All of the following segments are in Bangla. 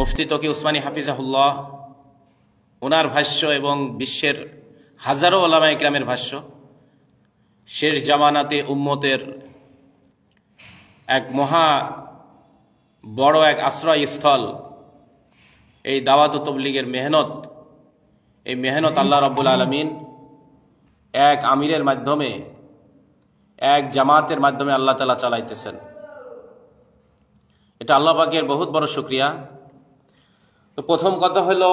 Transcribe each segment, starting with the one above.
মুফতি তকি উসমানী হাফিজাহুল্লাহ ওনার ভাষ্য এবং বিশ্বের হাজারো ওলামা ইকরামের ভাষ্য শেষ জামানাতে উম্মতের এক মহা বড় এক আশ্রয়স্থল এই দাওয়াত ও তাবলীগের মেহনত। এই মেহনত আল্লাহ রাব্বুল আলামিন এক আমিরের মাধ্যমে, এক জামাতের মাধ্যমে আল্লাহ তাআলা চালাইতেছেন। এটা আল্লাহ পাকের বহুত বড় শুকরিয়া। তো প্রথম কথা হলো,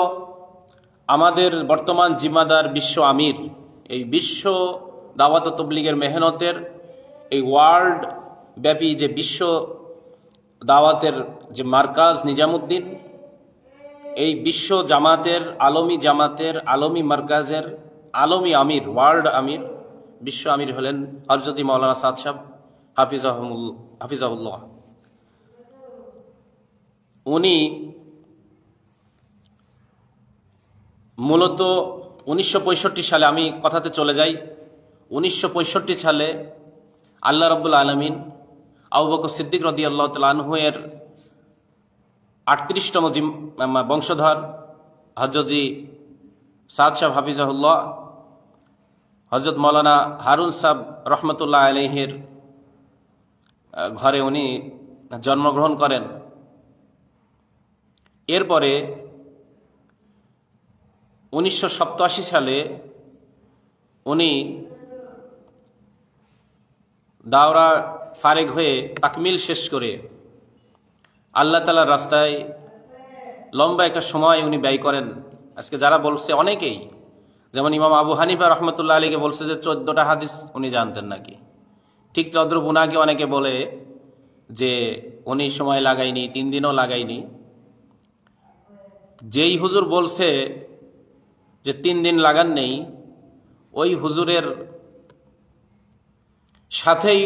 আমাদের বর্তমান জিম্মাদার বিশ্ব আমির, এই বিশ্ব দাওয়াত ও তাবলীগের মেহনতের এই ওয়ার্ল্ড ব্যাপী যে বিশ্ব দাওয়াতের যে মার্কাজ নিজামুদ্দিন, এই বিশ্ব জামাতের আলমী মার্কাজের আলমী আমির, ওয়ার্ল্ড আমির, বিশ্ব আমির হলেন হযরত মাওলানা সাদ সাহেব হাফিজাহুল্লাহ। উনি মূলত 1965 সালে, আমি কথাতে চলে যাই, 1965 সালে আল্লাহ রাব্বুল আলামিন আবু বকর সিদ্দিক রাদিয়াল্লাহু তাআলা আনহু এর 38তম বংশধর হযরত সাদ সাহেব হাফিজাহুল্লাহ, হযরত মাওলানা হারুন সাহেব রহমতুল্লাহ আলাইহির ঘরে উনি জন্মগ্রহণ করেন। এরপরে 1987 সালে উনি দাওরা ফারেগ হয়ে তাকমিল শেষ করে আল্লাহ তাআলার রাস্তায় লম্বা একটা সময় উনি ব্যয় করেন। আজকে যারা বলছে অনেকেই, যেমন ইমাম আবু হানিফা রহমতুল্লাহ আলাইহিকে বলছে যে 14টা হাদিস উনি জানতেন নাকি। ঠিক তদ্রুপ উনাকে অনেকে বলে যে উনি সময় লাগায়নি, 3 দিনও লাগায়নি। যেই হুজুর বলছে যে 3 দিন লাগান নেই, ওই হুজুরের সাথেই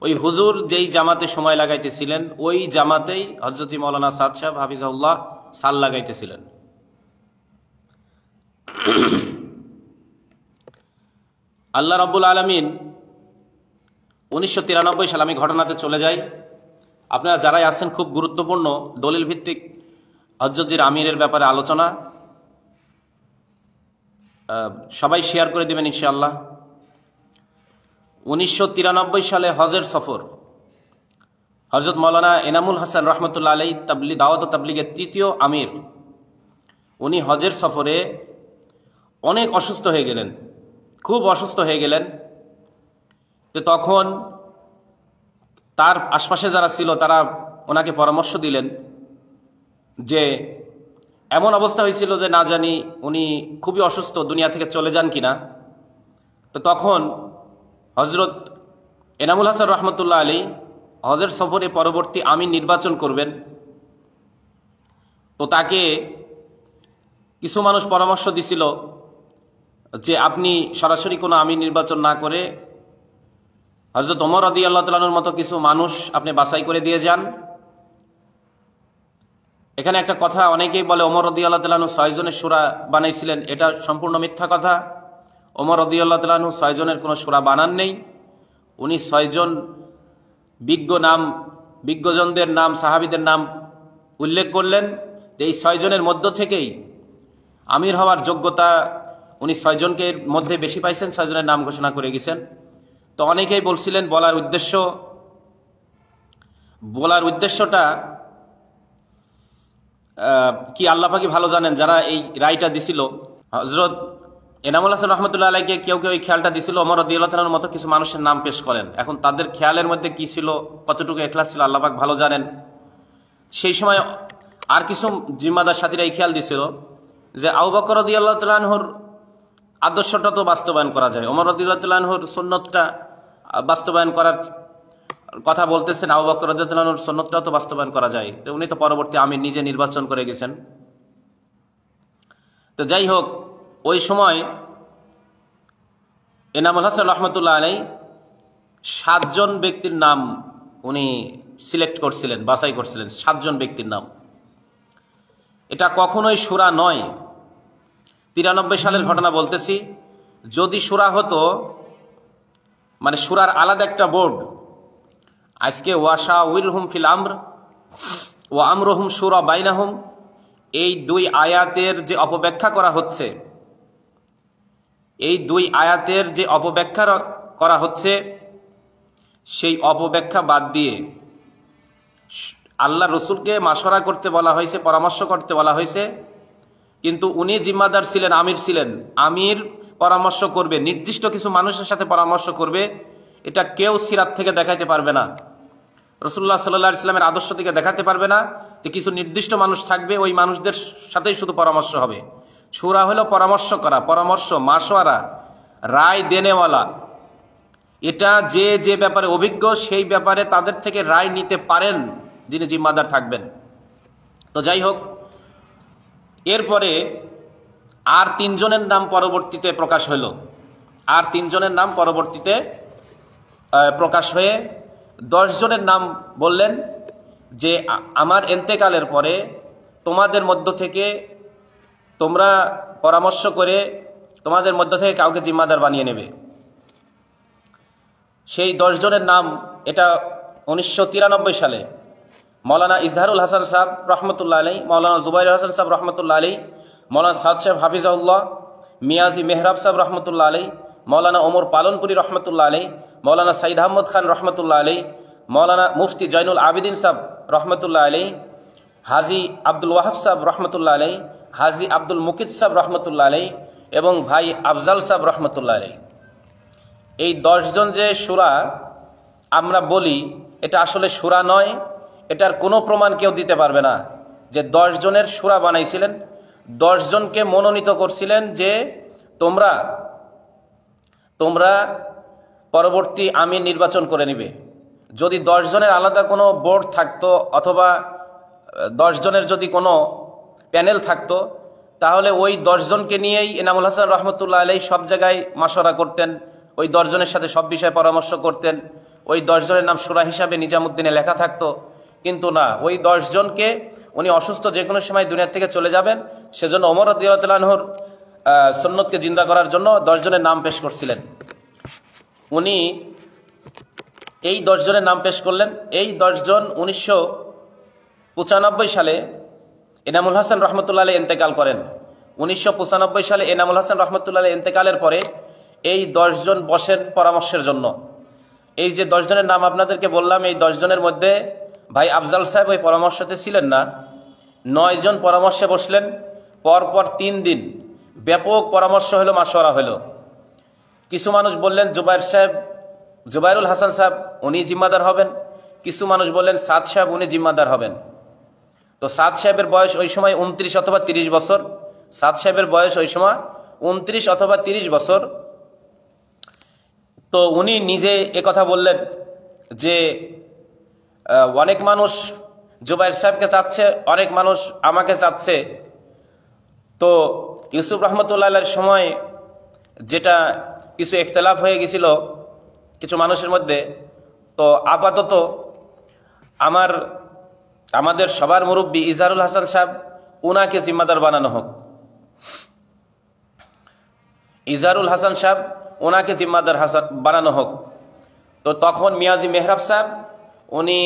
ওই হুজুর যেই জামাতে সময় লাগাইতেছিলেন, ওই জামাতেই হযরত মাওলানা সাদ সাহেব হাফিজাহুল্লাহ সাল লাগাইতেছিলেন। আল্লাহ রাব্বুল আলামিন 1993 সালে, আমি ঘটনাতে চলে যাই, আপনারা যারাই আছেন খুব গুরুত্বপূর্ণ দলিল ভিত্তিক হযরতের আমিরের ব্যাপারে আলোচনা, সবাই শেয়ার করে দিবেন ইনশাআল্লাহ। 1993 সালে হজের সফর, হযরত মাওলানা এনামুল হাসান রহমতুল্লাহ আলাইহি দাওয়াত ও তাবলীগের 3য় আমির, উনি হজের সফরে অনেক অসুস্থ হয়ে গেলেন, খুব অসুস্থ হয়ে গেলেন। তো তখন তার আশপাশে যারা ছিল তারা ওনাকে পরামর্শ দিলেন যে এমন অবস্থা হয়েছিল যে না জানি উনি খুবই অসুস্থ, দুনিয়া থেকে চলে যান কিনা। তো তখন হযরত এনামুল হাসান রহমতুল্লাহ আলাইহি হজের সফরে পরবর্তী আমির নির্বাচন করবেন। তো তাকে কিছু মানুষ পরামর্শ দিছিল যে আপনি সরাসরি কোনো আমির নির্বাচন না করে হযরত ওমর রাদিয়াল্লাহু তাআলা আনহুর মতো কিছু মানুষ আপনি বাছাই করে দিয়ে যান। এখানে একটা কথা অনেকেই বলে ওমর রাদিয়াল্লাহু তাআলা আনহু 6 জনের শূরা বানাইছিলেন। এটা সম্পূর্ণ মিথ্যা কথা। ওমর রাদিয়াল্লাহু তাআলা আনহু 6 জনের কোনো শূরা বানান নেই। উনি 6 জন বিজ্ঞজনদের নাম, সাহাবীদের নাম উল্লেখ করলেন। এই 6 জনের মধ্য থেকেই আমির হওয়ার যোগ্যতা উনি 6 জনকে মধ্যে বেশি পাইছেন, 6 জনের নাম ঘোষণা করে গেছেন। তো অনেকেই বলছিলেন, বলার উদ্দেশ্যটা কি আল্লাহ পাকই ভালো জানেন। যারা এই রায়টা দিছিল, হযরত এনামুল হাসান রহমতুল্লাহ আলাইহিকে কেউ এই খেয়ালটা দিছিল ওমর রাদিয়াল্লাহু তাআলার মতো কিছু মানুষের নাম পেশ করেন। এখন তাদের খেয়ালের মধ্যে কি ছিল, কতটুকু ইখলাস ছিল, আল্লাহ পাক ভালো জানেন। সেই সময় আর কিছু জিম্মাদার সাথীরা এই খেয়াল দিছিল যে আবু বকর রাদিয়াল্লাহু তাআলা আনহুর আদর্শটা তো বাস্তবায়ন করা যায়, ওমর রাদিয়াল্লাহু তাআলা আনহুর সুন্নতটা বাস্তবায়ন করার কথা বলতেছেন, আবু বকর রাদিয়াল্লাহু তাআলা আনহুর সুন্নতটাও তো বাস্তবায়ন করা যায়। তো উনি তো পরবর্তী আমির নিজে নির্বাচন করে গেছেন। তো যাই হোক, ওই সময় এনামুল হাসান রহমতুল্লাহ আলাইহি 7 জন ব্যক্তির নাম উনি সিলেক্ট করছিলেন, বাছাই করছিলেন 7 জন ব্যক্তির নাম। এটা কখনোই শূরা নয়। 93 সালের ঘটনা বলতেছি। যদি শূরা হতো, মানে শূরার আলাদা একটা বোর্ড, আজকে ওয়াশাউইরহুম ফিল আমর ওয়া আমরুহুম শুরা বাইনাহুম, এই দুই আয়াতের যে অপব্যাখ্যা করা হচ্ছে, এই দুই আয়াতের যে অপব্যাখ্যা করা হচ্ছে, সেই অপব্যাখ্যা বাদ দিয়ে আল্লাহ রসুলকে মাশওয়ারা করতে বলা হয়েছে, পরামর্শ করতে বলা হয়েছে, কিন্তু উনি জিম্মাদার ছিলেন, আমির ছিলেন। আমির পরামর্শ করবে, নির্দিষ্ট কিছু মানুষের সাথে পরামর্শ করবে, এটা কেউ সিরাত থেকে দেখাইতে পারবে না, রাসূলুল্লাহ সাল্লাল্লাহু আলাইহি ওয়াসাল্লামের আদর্শ থেকে দেখাতে পারবে না যে কিছু নির্দিষ্ট মানুষ থাকবে, ওই মানুষদের সাথেই শুধু পরামর্শ হবে। শুরা হলো পরামর্শ করা, পরামর্শ, মাশওয়ারা, রায় দেনেওয়ালা। এটা যে যে ব্যাপারে অভিজ্ঞ সেই ব্যাপারে তাদের থেকে রায় নিতে পারেন যিনি জিম্মাদার থাকবেন। তো যাই হোক, এরপরে আর তিনজনের নাম পরবর্তীতে প্রকাশ হইল। আর তিনজনের নাম পরবর্তীতে প্রকাশ হয়ে 10 জনের নাম বললেন যে আমার এন্তেকালের পরে তোমাদের মধ্য থেকে তোমরা পরামর্শ করে তোমাদের মধ্য থেকে কাউকে জিম্মাদার বানিয়ে নেবে। সেই 10 জনের নাম, এটা 1993 সালে মৌলানা ইজহারুল হাসান সাহেব রহমতুল্লাহ আলাই, মৌলানা জুবাইর হাসান সাহেব রহমতুল্লাহ আলাই, মৌলানা সাদ সাহেব হাফিজাউল্লাহ, মিয়াজি মেহরাব সাহেব রহমতুল্লাহ আলাই, মৌলানা ওমর পালনপুরি রহমতুল্লাহ আলাই, মৌলানা সাইদ আহমদ খান রহমতুল্লাহ আলাই, মৌলানা মুফতি জৈনুল আবিদিন সাহেব রহমতুল্লাহ আলাই, হাজি আব্দুল ওয়াহাব সাহেব রহমতুল্লাহ আলাই, হাজি আব্দুল মুকিদ সাহেব রহমতুল্লাহ আলাই এবং ভাই আফজাল সাহেব রহমতুল্লাহ আলাই। এই 10 জন যে সূরা আমরা বলি, এটা আসলে সূরা নয়। এটার কোনো প্রমাণ কেউ দিতে পারবে না যে 10 জনের সূরা বানাইছিলেন, 10 জনকে মনোনীত করছিলেন যে তোমরা তোমরা পরবর্তী আমির নির্বাচন করে নিবে। যদি 10 জনের আলাদা কোনো বোর্ড থাকতো অথবা 10 জনের যদি কোনো প্যানেল থাকতো, তাহলে ওই 10 জনকে নিয়েই এনামুল হাসান রহমতুল্লাহ আলাই সব জায়গায় মাশওয়ারা করতেন, ওই 10 জনের সাথে সব বিষয়ে পরামর্শ করতেন, ওই 10 জনের নাম সূরা হিসাবে নিজামুদ্দিনে লেখা থাকতো। কিন্তু না, ওই 10 জনকে উনি অসুস্থ যে কোনো সময় দুনিয়া থেকে চলে যাবেন, সেজন্য ওমর রাদিয়াল্লাহু আনহুর সুন্নতকে জিন্দা করার জন্য 10 জনের নাম পেশ করছিলেন। উনি এই 10 জনের নাম পেশ করলেন। এই 10 জন 1995 সালে এনামুল হাসান রহমতুল্লাহ আলাই ইন্তেকাল করেন। 1995 সালে এনামুল হাসান রহমতুল্লাহ আলাই ইন্তেকালের পরে এই 10 জন বসেন পরামর্শের জন্য। এই যে 10 জনের নাম আপনাদেরকে বললাম, এই 10 জনের মধ্যে ভাই আফজাল সাহেব ওই পরামর্শতে ছিলেন না। 9 জন পরামর্শে বসলেন। পরপর 3 দিন ব্যাপক পরামর্শ হলো, মাশওয়ারা হলো। কিছু মানুষ বললেন জুবাইরুল হাসান সাহেব উনি জিম্মাদার হবেন, কিছু মানুষ বললেন সাদ সাহেব উনি জিম্মাদার হবেন। তো সাদ সাহেবের বয়স ওই সময় 29 অথবা 30 বছর। সাদ সাহেবের বয়স ওই সময় 29 অথবা 30 বছর। তো উনি নিজে একথা বললেন যে অনেক মানুষ জুবাইর সাহেবকে চাচ্ছে, অনেক মানুষ আমাকে চাচ্ছে। তো ইউসুফ রহমতুল্লাহর সময় যেটা কিছু ইখতিলাফ হয়ে গেছিল কিছু মানুষের মধ্যে, তো আপাতত আমাদের সবার মুরব্বী ইজহারুল হাসান সাহেব উনাকে জিম্মাদার বানানো হোক। ইজহারুল হাসান সাহেব ওনাকে জিম্মাদার বানানো হোক। তো তখন মিয়াজি মেহরাব সাহেব উনি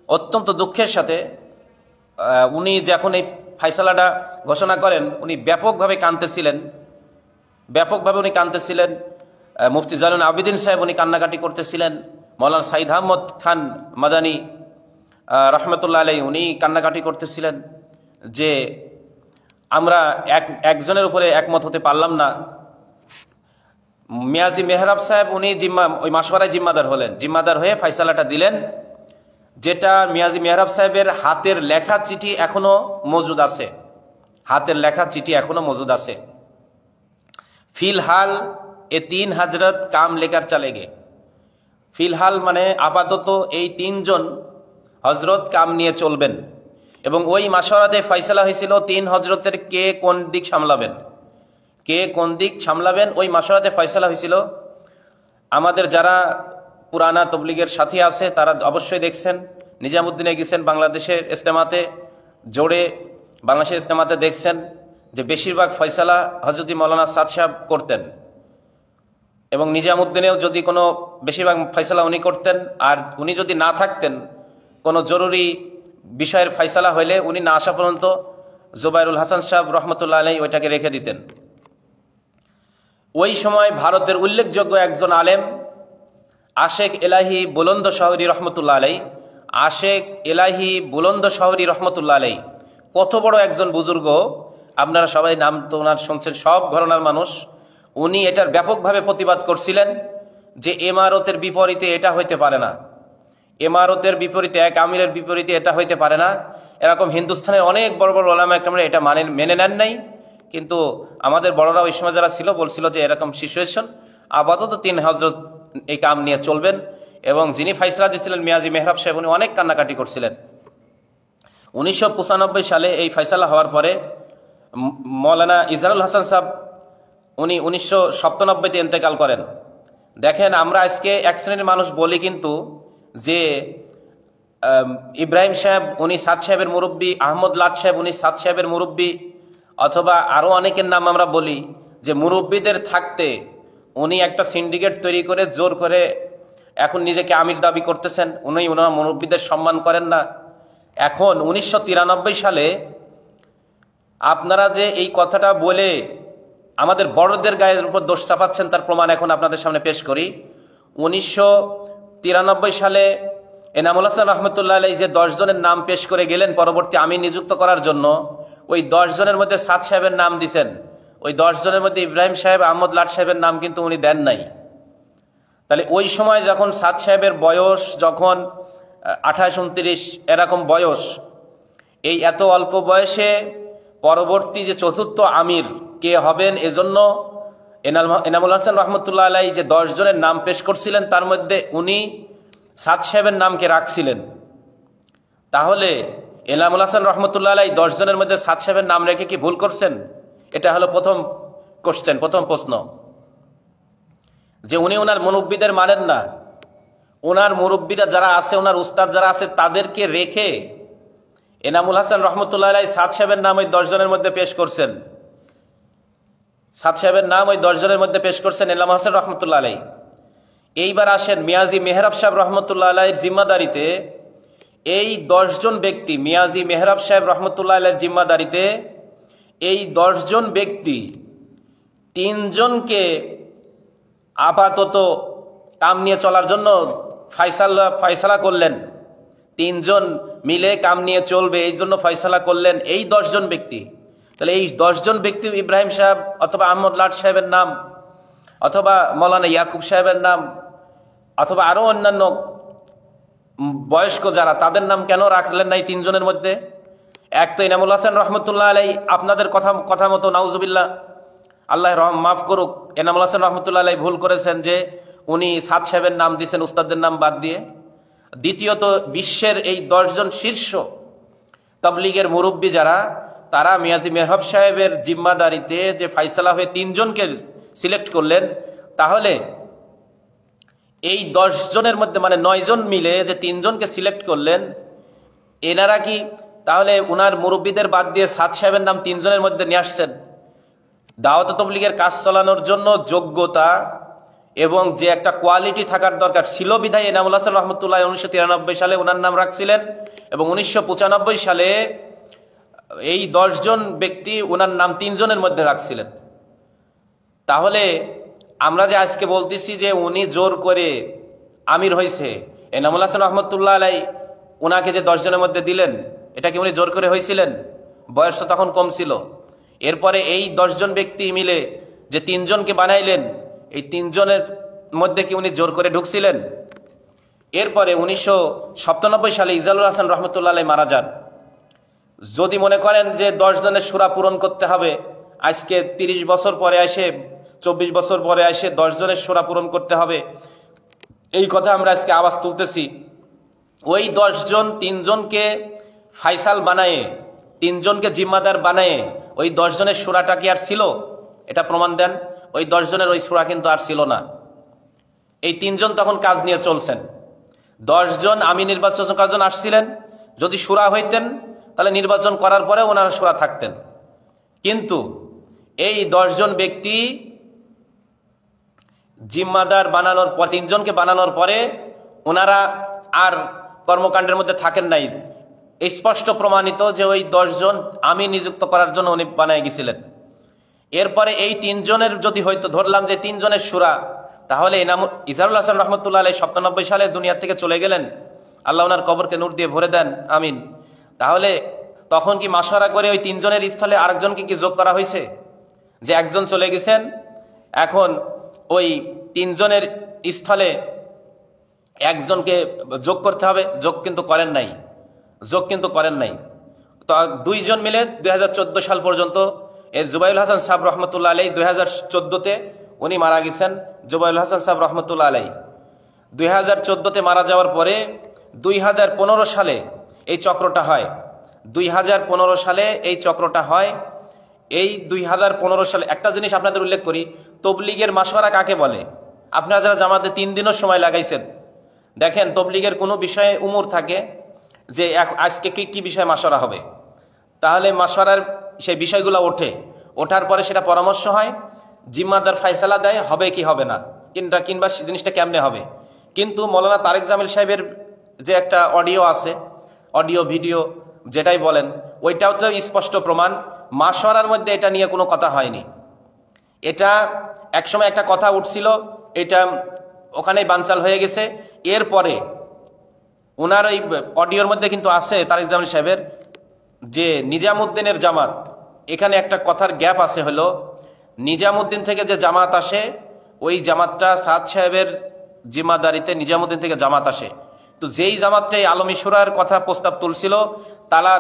অত্যন্ত দুঃখের সাথে উনি যখন এই ফাইসালাটা ঘোষণা করেন, উনি ব্যাপকভাবে কাঁদতেছিলেন। মুফতি জৈনুল আবিদিন সাহেব উনি কান্নাকাটি করতেছিলেন। মৌলানা সাইদ আহমদ খান মাদানী রহমতুল্লাহ আলাই উনি কান্নাকাটি করতেছিলেন যে আমরা একজনের উপরে একমত হতে পারলাম না। মিয়াজি মেহরাব সাহেব উনি ওই মাশওয়ারায় জিম্মাদার হলেন। জিম্মাদার হয়ে ফাইসালাটা দিলেন, যেটা মিয়াজি মেহরাব সাহেবের হাতের লেখা চিঠি এখনো মজুদ আছে। হাতের লেখা চিঠি এখনো মজুদ আছে। ফিলহাল এ 3 হজরত কাম লেকার চলে গে। ফিলহাল মানে আপাতত এই 3 জন হজরত কাম নিয়ে চলবেন। এবং ওই মাশওয়ারাতে ফয়সালা হয়েছিল 3 হজরতের কে কোন দিক সামলাবেন, ওই মাশওয়ারাতে ফয়সালা হয়েছিল। আমাদের যারা পুরানা তবলিগের সাথী আছে তারা অবশ্যই দেখছেন, নিজামুদ্দিনে গেছেন, বাংলাদেশের ইজতেমাতে জোড়ে বাংলাদেশের ইজতেমাতে দেখছেন যে বেশিরভাগ ফয়সালা হযরত মাওলানা সাদ সাহেব করতেন। এবং নিজামুদ্দিনেও যদি কোনো বেশিরভাগ ফয়সালা উনি করতেন। আর উনি যদি না থাকতেন, কোনো জরুরি বিষয়ের ফয়সালা হইলে উনি না আসা পর্যন্ত জুবাইরুল হাসান সাহেব রহমতুল্লাহ আলাই ওইটাকে রেখে দিতেন। ওই সময় ভারতের উল্লেখযোগ্য একজন আলেম আশেক এলাহি বুলন্দ শহরি রহমতুল্লাহ আলাই, আশেক এলাহি বুলন্দ শহরি রহমতুল্লাহ আলাই কত বড় একজন বুজুর্গ, আপনারা সবাই নাম তো ওনার শুনছেন, সব ঘরানার মানুষ। উনি এটার ব্যাপকভাবে প্রতিবাদ করছিলেন যে ইমারতের বিপরীতে এটা হইতে পারে না, ইমারতের বিপরীতে, এক আমিরের বিপরীতে এটা হইতে পারে না। এরকম হিন্দুস্তানের অনেক বড় বড় ওলামা একরামরা এটা মেনে নেন নাই, কিন্তু আমাদের বড়রা ওই সময় যারা ছিল বলছিল যে এরকম সিচুয়েশন, আপাতত 3 হজরত এই কাম নিয়ে চলবেন। এবং যিনি ফাইসলা দিচ্ছিলেন মিয়াজি মেহরাব সাহেব, উনি অনেক কান্নাকাটি করছিলেন। 1995 সালে এই ফয়সালা হওয়ার পরে মৌলানা ইজারুল হাসান সাহেব উনি 1997-তে ইন্তেকাল করেন। দেখেন, আমরা আজকে এক শ্রেণীর মানুষ বলি কিন্তু যে ইব্রাহিম সাহেব উনি সাদ সাহেবের মুরব্বী, আহমদ লাট সাহেব উনি সাদ সাহেবের মুরব্বী, অথবা আরও অনেকের নাম আমরা বলি যে মুরব্বীদের থাকতে উনি একটা সিন্ডিকেট তৈরি করে জোর করে এখন নিজেকে আমির দাবি করতেছেন, উনি ওনার মুরব্বীদের সম্মান করেন না। এখন 1993 সালে আপনারা যে এই কথাটা বলে আমাদের বড়দের গায়ের উপর দোষ চাপাচ্ছেন, তার প্রমাণ এখন আপনাদের সামনে পেশ করি। 1993 সালে এনামুল হাসান রহমতুল্লাহ আলাই যে 10 জনের নাম পেশ করে গেলেন পরবর্তী আমির নিযুক্ত করার জন্য, ওই 10 জনের মধ্যে সাদ সাহেবের নাম দিছেন। ওই 10 জনের মধ্যে ইব্রাহিম সাহেব, আহমদ লাট সাহেবের নাম কিন্তু উনি দেন নাই। তাহলে ওই সময় যখন সাদ সাহেবের বয়স যখন 28-29 এরকম বয়স, এই এত অল্প বয়সে পরবর্তী যে চতুর্থ আমির কে হবেন, এজন্য এনামুল হাসান রহমতুল্লাহ আলাই যে 10 জনের নাম পেশ করছিলেন তার মধ্যে উনি সাদ সাহেবের নামকে রাখছিলেন। তাহলে এনামুল হাসান রহমতুল্লাহ আলাই 10 জনের মধ্যে সাদ সাহেবের নাম রেখে কি ভুল করছেন? এটা হলো প্রথম কোশ্চেন, প্রথম প্রশ্ন, যে উনি ওনার মুরব্বীদের মানেন না। ওনার মুরব্বীরা যারা আছে, ওনার উস্তাদ যারা আছে, তাদেরকে রেখে এনামুল হাসান রহমতুল্লাহ আলাই সাদ সাহেবের নাম ওই 10 জনের মধ্যে পেশ করছেন। সাদ সাহেবের নাম ওই 10 জনের মধ্যে পেশ করছেন এনামুল হাসান রহমতুল্লাহ আলাই। এইবার আসেন মিয়াজি মেহরাব সাহেব রহমতুল্লাহ আলাইয়ের জিম্মাদারিতে এই 10 জন ব্যক্তি, মিয়াজি মেহরাব সাহেব রহমতুল্লাহ আলাইয়ের জিম্মাদারিতে এই 10 জন ব্যক্তি 3 জনকে আপাতত কাম নিয়ে চলার জন্য ফয়সালা করলেন। 3 জন মিলে কাম নিয়ে চলবে এই জন্য ফয়সালা করলেন এই 10 জন ব্যক্তি। তাহলে এই 10 জন ব্যক্তি ইব্রাহিম সাহেব অথবা আহমদ লাট সাহেবের নাম, অথবা মৌলানা ইয়াকুব সাহেবের নাম, অথবা আরো অন্যান্য বয়স্ক যারা, তাদের নাম কেন রাখলেন না এই 3 জনের মধ্যে? এক তো এনামুল হাসান রহমতুল্লাহ আলাই আপনাদের কথা মতো, নাউজুবিল্লাহ, আল্লাহ মাফ করুক, এনামুল হাসান রহমতুল্লাহ আলাই ভুল করেছেন যে উনি সাদ সাহেবের নাম দিয়েছেন উস্তাদদের নাম বাদ দিয়ে। দ্বিতীয়ত, বিশ্বের এই 10 জন শীর্ষ তাবলীগের মুরব্বী যারা, তারা মিয়াজি মেহরাব সাহেবের জিম্মাদারিতে যে ফয়সালা হয়ে 3 জনকে সিলেক্ট করলেন, তাহলে এই 10 জনের মধ্যে মানে 9 জন মিলে যে 3 জনকে সিলেক্ট করলেন, এনারা কি তাহলে উনার মুরব্বীদের বাদ দিয়ে সাদ সাহেবের নাম 3 জনের মধ্যে নিয়ে আসছেন? দাওয়াত তাবলীগের কাজ চালানোর জন্য যোগ্যতা এবং যে একটা কোয়ালিটি থাকার দরকার ছিল বিধায় এনামুল হাসান রহমতুল্লাহ 1993 সালে ওনার নাম রাখছিলেন, এবং 1995 সালে এই 10 জন ব্যক্তি ওনার নাম 3 জনের মধ্যে রাখছিলেন। তাহলে আমরা যে আজকে বলতেছি যে উনি জোর করে আমির হয়েছে, এনামুল হাসান রহমতুল্লাহ আলাই ওনাকে যে 10 জনের মধ্যে দিলেন, এটা কি উনি জোর করে হয়েছিলেন? বয়স তো তখন কম ছিল। এরপরে এই 10 জন ব্যক্তি মিলে যে 3 জনকে বানাইলেন, এই 3 জনের মধ্যে কি উনি জোর করে ঢুকছিলেন? এরপরে 1997 সালে ইজালুল হাসান রহমতুল্লাহ আলাই মারা যান। যদি মনে করেন যে 10 জনের সূরা পূরণ করতে হবে, আজকে 30 বছর পরে এসে, 24 বছর পরে এসে 10 জনের সূরা পূরণ করতে হবে, এই কথা আমরা আজকে আওয়াজ তুলতেছি। ওই 10 জন 3 জনকে ফাইসাল বানায়ে, 3 জনকে জিম্মাদার বানায়ে ওই 10 জনের সূরাটা কি আর ছিল? এটা প্রমাণ দেন। ওই 10 জনের ওই সূরা কিন্তু আর ছিল না। এই 3 জন তখন কাজ নিয়ে চলছেন। 10 জন আমি নির্বাচন করার জন্য আসছিলেন, যদি সূরা হইতেন তাহলে নির্বাচন করার পরে ওনারা সূরা থাকতেন। কিন্তু এই 10 জন ব্যক্তি জিম্মাদার বানানোর পর, 3 জনকে বানানোর পরে ওনারা আর কর্মকাণ্ডের মধ্যে থাকেন নাই। স্পষ্ট প্রমাণিত যে ওই 10 জন আমি নিযুক্ত করার জন্য উনি বানায় গেছিলেন। এরপরে এই 3 জনের যদি হয়তো ধরলাম যে 3 জনের সুরা, তাহলে ইজারুল হাসান রহমতুল্লাহ আলাইহি 97 সালে দুনিয়া থেকে চলে গেলেন, আল্লাহ ওনার কবরকে নূর দিয়ে ভরে দেন, আমিন। তাহলে তখন কি মাশওয়ারা করে ওই 3 জনের স্থলে আরেকজনকে কি যোগ করা হয়েছে? যে একজন চলে গেছেন, এখন ওই 3 জনের স্থলে একজনকে যোগ করতে হবে? যোগ কিন্তু করেন নাই, যোগ কিন্তু করেন নাই। তো 2 জন মিলে 2014 সাল পর্যন্ত এর জুবাইরুল হাসান সাহেব রহমতুল্লাহ আলাইহি 2014-তে উনি মারা গেছেন। জুবাইরুল হাসান সাহেব রহমতুল্লাহ আলাইহি 2014-তে মারা যাওয়ার পরে 2015 সালে এই চক্রটা হয়। 2015 সালে এই চক্রটা হয়। এই 2015 সালে একটা জিনিস আপনাদের উল্লেখ করি, তবলিগের মাশওয়ারা কাকে বলে? আপনারা যারা জামাতে 3 দিনও সময় লাগাইছেন, দেখেন তবলিগের কোনো বিষয়ে উমর থাকে যে আজকে কি বিষয়ে মাশওয়ারা হবে, তাহলে মাশওয়ারার সেই বিষয়গুলো ওঠার পরে সেটা পরামর্শ হয়, জিম্মাদার ফায়সালা দেয় হবে কি হবে না, কিংবা জিনিসটা কেমনে হবে। কিন্তু মৌলানা তারেক জামিল সাহেবের যে একটা অডিও আছে, অডিও ভিডিও যেটাই বলেন, ওইটাও তো স্পষ্ট প্রমাণ মাশওয়ারার মধ্যে এটা নিয়ে কোনো কথা হয়নি। এটা একসময় একটা কথা উঠছিল, এটা ওখানেই বানচাল হয়ে গেছে। এরপরে ওনার ওই অডিওর মধ্যে কিন্তু আছে তারেক জামিল সাহেবের যে নিজামুদ্দিনের জামাত, এখানে একটা কথার গ্যাপ আছে, হলো নিজামুদ্দিন থেকে যে জামাত আসে ওই জামাতটা সাদ সাহেবের জিম্মাদারিতে নিজামুদ্দিন থেকে জামাত আসে। তো যেই জামাতটাই আলমী শুরার কথা প্রস্তাব তুলছিল,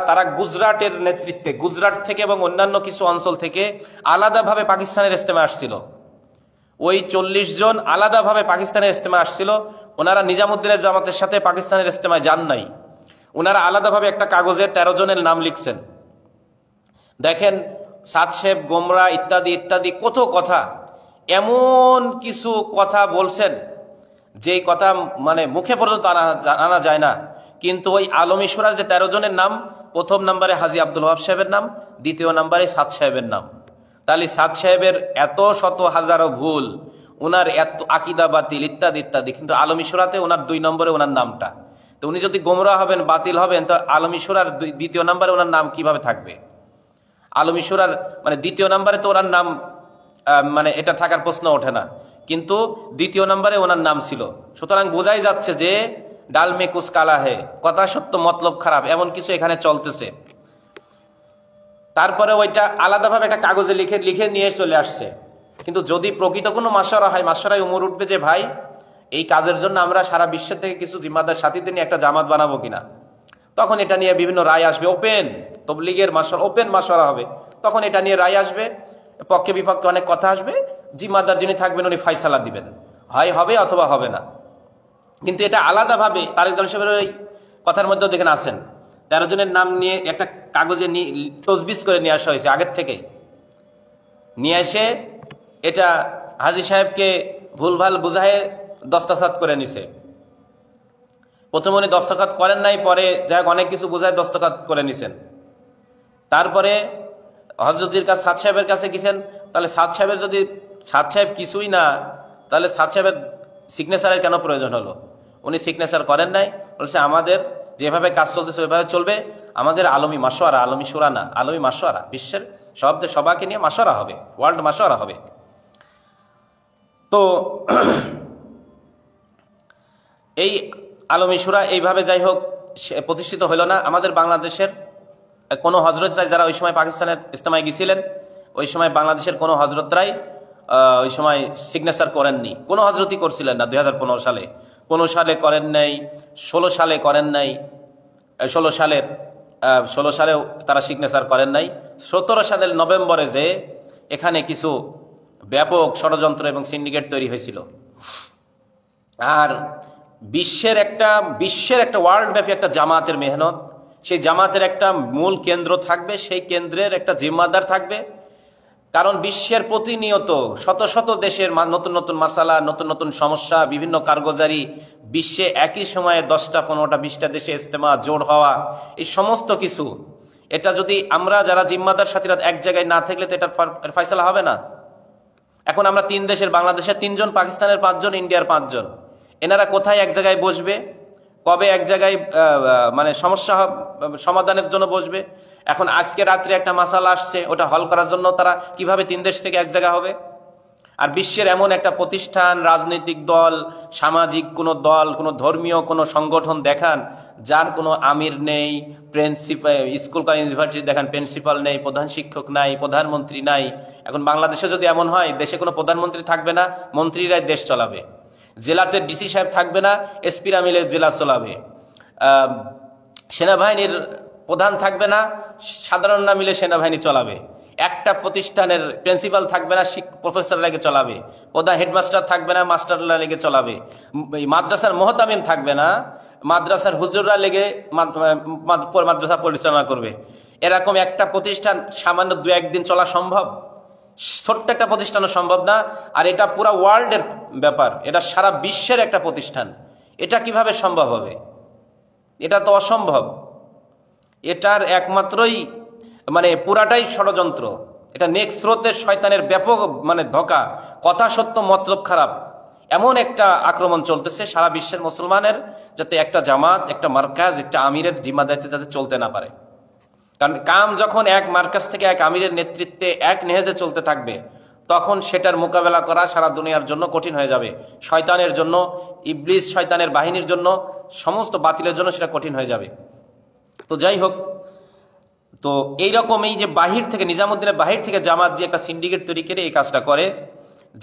তারা গুজরাটের নেতৃত্বে, গুজরাট থেকে এবং অন্যান্য কিছু অঞ্চল থেকে আলাদাভাবে পাকিস্তানের ইজতেমা আসছিল। ওই 40 জন আলাদাভাবে পাকিস্তানের ইজতেমা আসছিল। ওনারা নিজামুদ্দিনের জামাতের সাথে পাকিস্তানের ইজতেমায় যান নাই। ওনারা আলাদাভাবে একটা কাগজে 13 জনের নাম লিখছেন। দেখেন সাদ সাহেব গোমরা ইত্যাদি ইত্যাদি কত কথা, এমন কিছু কথা বলছেন যেই কথা মানে মুখে পর্যন্ত আনা যায় না। কিন্তু ওই আলমী শুরার যে 13 জনের নাম, প্রথম নম্বরে হাজী আব্দুল ওয়াহাব সাহেবের নাম, দ্বিতীয় নম্বরে সাদ সাহেবের নাম। তাহলে সাদ সাহেবের এত শত হাজারো ভুল, ওনার এত আকিদা বাতিল ইত্যাদি ইত্যাদি, কিন্তু আলমী শুরাতে ওনার 2 নম্বরে ওনার নামটা। তো উনি যদি গোমরা হবেন, বাতিল হবেন, তো আলমী শুরার দ্বিতীয় নম্বরে ওনার নাম কিভাবে থাকবে? আলমী শুরার মানে দ্বিতীয় নম্বরে তো ওনার নাম মানে এটা থাকার প্রশ্ন ওঠে না, কিন্তু দ্বিতীয় নম্বরে ওনার নাম ছিল। সুতরাং বোঝাই যাচ্ছে যে ডাল মে কুছ কালা হে, কথা সত্য মতলব খারাপ, এমন কিছু এখানে চলতেছে। তারপরে ওইটা আলাদাভাবে একটা কাগজে লিখে নিয়ে চলে আসছে। কিন্তু যদি প্রকৃত কোনো মাশওয়ারা হয়, মাশওয়ারায় উমর উঠবে যে ভাই এই কাজের জন্য আমরা সারা বিশ্বের থেকে কিছু জিম্মাদার সাথীদের নিয়ে একটা জামাত বানাবো কিনা, তখন এটা নিয়ে বিভিন্ন রায় আসবে। ওপেন তবলিগের মাশওয়ারা, ওপেন মাশওয়ারা হবে, তখন এটা নিয়ে রায় আসবে, পক্ষে বিপক্ষে অনেক কথা আসবে, জিম্মাদার যিনি থাকবেন উনি ফায়সালা দিবেন, হয় হবে অথবা হবে না। কিন্তু এটা আলাদাভাবে তারেক জামিল সাহেবের ওই কথার মধ্যেও দেখেন আছেন, 13 জনের নাম নিয়ে একটা কাগজে তজবিজ করে নিয়ে আসা হয়েছে আগের থেকে। নিয়ে এসে এটা হাজী সাহেবকে ভুলভাল বুঝায় দস্তখত করে নিছে। প্রথমে উনি দস্তখত করেন নাই, পরে যাই অনেক কিছু বুঝায় দস্তখত করে নিছেন। তারপরে হযরতের কাছে সাদ সাহেবের কাছে গেছেন। তাহলে সাদ সাহেবের যদি সাদ সাহেব কিছুই না, তাহলে সাদ সাহেবের সিগনেচারের কেন প্রয়োজন হলো? উনি সিগনেচার করেন নাই, বলছে আমাদের যেভাবে কাজ চলতেছে ওইভাবে চলবে, আমাদের আলমী মাশওয়ারা, আলমী শুরা না, আলমী মাশওয়ারা, বিশ্বের সবাইকে নিয়ে মাশওয়ারা হবে, ওয়ার্ল্ড মাশওয়ারা হবে। তো এই আলমী শুরা এইভাবে যাই হোক প্রতিষ্ঠিত হইল না। আমাদের বাংলাদেশের কোনো হজরতরাই যারা ওই সময় পাকিস্তানের ইজতেমায় গিয়েছিলেন, ওই সময় বাংলাদেশের কোনো হজরতরাই ওই সময় সিগনেচার করেননি। কোনো হজরতই করছিলেন না 2015 সালে, 15 সালে করেন নাই, 16 সালে করেন নাই, 16 সালেও তারা সিগনেচার করেন নাই। 17 সালের নভেম্বরে যে এখানে কিছু ব্যাপক ষড়যন্ত্র এবং সিন্ডিকেট তৈরি হয়েছিল। আর বিশ্বের একটা ওয়ার্ল্ড ব্যাপী একটা জামাতের মেহনত, সেই জামাতের একটা মূল কেন্দ্র থাকবে, সেই কেন্দ্রের একটা জিম্মাদার থাকবে। কারণ বিশ্বের প্রতিনিয়ত শত শত দেশের নতুন নতুন মাসালা, নতুন নতুন সমস্যা, বিভিন্ন কারগুজারি, বিশ্বে একই সময়ে 10টা 15টা 20টা দেশে ইজতেমা জোড় হওয়া, এই সমস্ত কিছু, এটা যদি আমরা যারা জিম্মাদার সাথীরা এক জায়গায় না থাকলে তো এটার ফয়সালা হবে না। এখন আমরা 3 দেশের, বাংলাদেশের 3 জন, পাকিস্তানের 5 জন, ইন্ডিয়ার 5 জন, এনারা কোথায় এক জায়গায় বসবে? কবে এক জায়গায় মানে সমস্যা সমাধানের জন্য বসবে? এখন আজকে রাত্রে একটা মাসালা আসছে, ওটা হল করার জন্য তারা কিভাবে 3 দেশ থেকে এক জায়গা হবে? আর বিশ্বের এমন একটা প্রতিষ্ঠান, রাজনৈতিক দল, সামাজিক কোনো দল, কোনো ধর্মীয় কোনো সংগঠন দেখান যার কোনো আমির নেই, প্রিন্সিপাল, স্কুল কলেজ ইউনিভার্সিটি দেখান প্রিন্সিপাল নেই, প্রধান শিক্ষক নাই, প্রধানমন্ত্রী নাই। এখন বাংলাদেশে যদি এমন হয়, দেশে কোনো প্রধানমন্ত্রী থাকবে না, মন্ত্রীরাই দেশ চালাবে। জেলাতে ডিসি সাহেব থাকবে না, এসপিরা মিলে জেলা চালাবে। সেনাবাহিনীর প্রধান থাকবে না, সাধারণরা মিলে সেনাবাহিনী চালাবে। একটা প্রতিষ্ঠানের প্রিন্সিপাল থাকবে না, প্রফেসর লেগে চালাবে। প্রধান হেডমাস্টার থাকবে না, মাস্টাররা লেগে চালাবে। মাদ্রাসার মোহতামিম থাকবে না, মাদ্রাসার হুজুররা লেগে মাদ্রাসা পরিচালনা করবে। এরকম একটা প্রতিষ্ঠান সামান্য 2-1 দিন চলা সম্ভব? ছোট্ট একটা প্রতিষ্ঠানও সম্ভব না। আর এটা পুরা ওয়ার্ল্ডের ব্যাপার, এটা সারা বিশ্বের একটা প্রতিষ্ঠান। এটা কিভাবে সম্ভব হবে? এটা তো অসম্ভব। এটার একমাত্রই মানে পুরাটাই ষড়যন্ত্র। এটা নেক্সট স্রোতের শয়তানের ব্যাপক মানে ধোঁকা, কথা সত্য মতলব খারাপ, এমন একটা আক্রমণ চলতেছে সারা বিশ্বের মুসলমানের, যাতে একটা জামাত, একটা মার্কাজ, একটা আমিরের জিম্মাদারিতে যাতে চলতে না পারে। কারণ কাম যখন এক মার্কাজ থেকে এক আমিরের নেতৃত্বে এক নেহেজে চলতে থাকবে, তখন সেটার মোকাবেলা করা সারা দুনিয়ার জন্য কঠিন হয়ে যাবে। শয়তানের জন্য, ইবলিস শয়তানের বাহিনীর জন্য, সমস্ত বাতিলের জন্য সেটা কঠিন হয়ে যাবে। তো যাই হোক, তো এইরকম এই যে বাহির থেকে, নিজামুদ্দিনের বাহির থেকে জামাত যে একটা সিন্ডিকেট তৈরি করে এই কাজটা করে,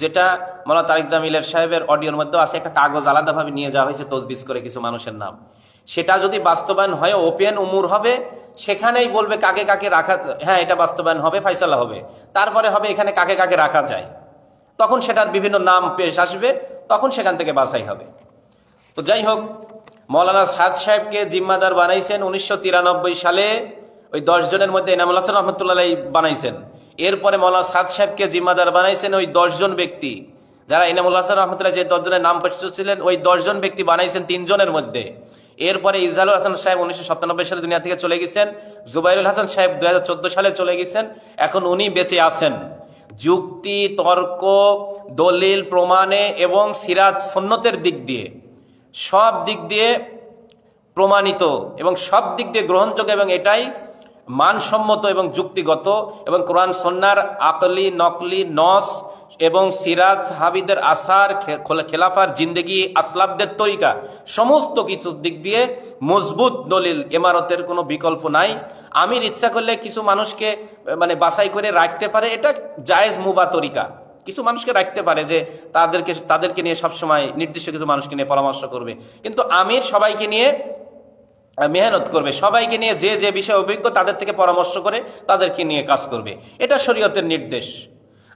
যেটা মাওলানা তারিক জামিলের সাহেবের অডিওর মধ্যে আছে, একটা কাগজ আলাদাভাবে নিয়ে যাওয়া হয়েছে তজবিজ করে কিছু মানুষের নাম। সেটা যদি বাস্তবায়ন হয়, ওপেন উমুর হবে, সেখানেই বলবে কাকে কাকে রাখা, হ্যাঁ এটা বাস্তবায়ন হবে, ফাইসালা হবে, তারপরে হবে এখানে কাকে কাকে রাখা যায়, তখন সেটার বিভিন্ন নাম পেশ আসবে, তখন সেখান থেকে বাছাই হবে। তো যাই হোক, মৌলানা সাদ সাহেবকে জিম্মাদার বানাইছেন 1993 সালে, ওই 10 জনের মধ্যে এনামুল হাসান রহমতুল্লাহ বানাইছেন। এরপরে মৌলানা সাদ সাহেবকে জিম্মাদার বানাইছেন ওই 10 জন ব্যক্তি, যারা এনামুল হাসান রহমতুল্লাহ যে 10 জনের নাম ছিলেন, ওই 10 জন ব্যক্তি বানাইছেন 3 জনের মধ্যে। এরপরে ইজালুল হাসান সাহেব 1997 সালে দুনিয়া থেকে চলে গেছেন, জুবাইরুল হাসান সাহেব 2014 সালে চলে গেছেন, এখন উনি বেঁচে আছেন। যুক্তি, তর্ক, দলিল, প্রমাণে এবং সিরাজ সুন্নতের দিক দিয়ে, সব দিক দিয়ে প্রমাণিত এবং সব দিক দিয়ে গ্রহণযোগ্য, এবং এটাই মানসম্মত এবং যুক্তিগত, এবং কোরআন সুন্নাহর আকলি, নকলি, নস এবং সিরাজ, হাবিদের আসার, খেলাফার জিন্দেগি, আসলাফদের তরিকা, সমস্ত কিছু দিক দিয়ে মজবুত দলিল, ইমারতের কোনো বিকল্প নাই। আমির ইচ্ছা করলে কিছু মানুষকে মানে বাছাই করে রাখতে পারে, এটা জায়েজ মুবা তরিকা। কিছু মানুষকে রাখতে পারে যে তাদেরকে নিয়ে সবসময় নির্দিষ্ট কিছু মানুষকে নিয়ে পরামর্শ করবে, কিন্তু আমির সবাইকে নিয়ে মেহনত করবে, সবাইকে নিয়ে যে যে বিষয়ে অভিজ্ঞ তাদের থেকে পরামর্শ করে তাদেরকে নিয়ে কাজ করবে, এটা শরীয়তের নির্দেশ।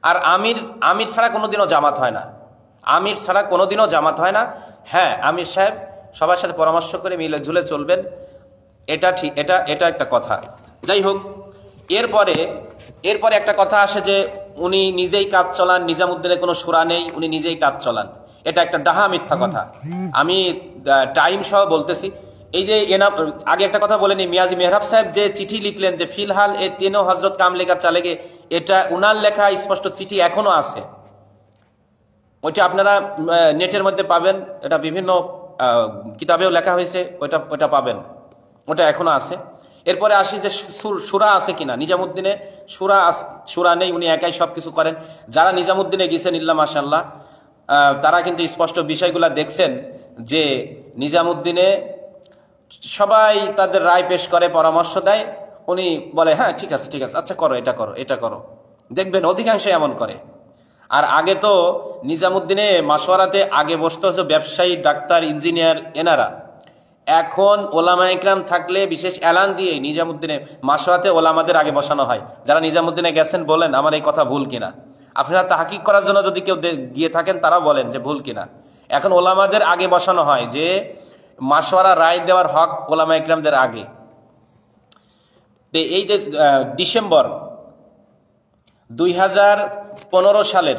আর আমির ছাড়া কোনোদিনও জামাত হয় না, আমির ছাড়া কোনোদিনও জামাত হয় না। হ্যাঁ, আমির সাহেব সবার সাথে পরামর্শ করে মিলে ঝুলে চলবেন, এটা ঠিক, এটা একটা কথা। যাই হোক, এরপরে একটা কথা আসে যে উনি নিজেই কাজ চলান, নিজামুদ্দিনের কোনো সুরা নেই, উনি নিজেই কাজ চলান। এটা একটা ডাহা মিথ্যা কথা। আমি টাইম সহ বলতেছি। এই যে আগে একটা কথা বলেনি, মিয়াজি মেহরাব সাহেব যে চিঠি লিখলেন যে ফিলহাল এ তিনও হজরত কাম লেখার চালেগে, এটা উনার লেখা স্পষ্ট চিঠি এখনো আছে, ওইটা আপনারা নেটের মধ্যে পাবেন, এটা বিভিন্ন কিতাবেও লেখা হয়েছে, ওইটা পাবেন, ওটা এখনো আছে। এরপরে আসি যে সুরা আছে কিনা, নিজামুদ্দিনে সুরা নেই, উনি একাই সবকিছু করেন। যারা নিজামুদ্দিনে গেছেন ইল্লা মাশাআল্লাহ, তারা কিন্তু স্পষ্ট বিষয়গুলা দেখছেন যে নিজামুদ্দিনে সবাই তাদের রায় পেশ করে, পরামর্শ দেয়, উনি বলে হ্যাঁ ঠিক আছে, আচ্ছা করো, এটা করো, দেখবেন অধিকাংশ এমন করে। আর আগে তো নিজামুদ্দিনে মাশওয়ারাতে আগে বসতে হচ্ছে ব্যবসায়ী, ডাক্তার, ইঞ্জিনিয়ার, এনারা। এখন ওলামা ইকরাম থাকলে বিশেষ এলান দিয়ে নিজামুদ্দিনে মাশওয়ারাতে ওলামাদের আগে বসানো হয়। যারা নিজামুদ্দিনে গেছেন বলেন আমার এই কথা ভুল কিনা, আপনারা তাহকিক করার জন্য যদি কেউ গিয়ে থাকেন তারা বলেন যে ভুল কিনা। এখন ওলামাদের আগে বসানো হয়, যে মাশওয়ারা রায় দেওয়ার হক ওলামা ইকরামদের আগে। এই যে ডিসেম্বর 2015 সালের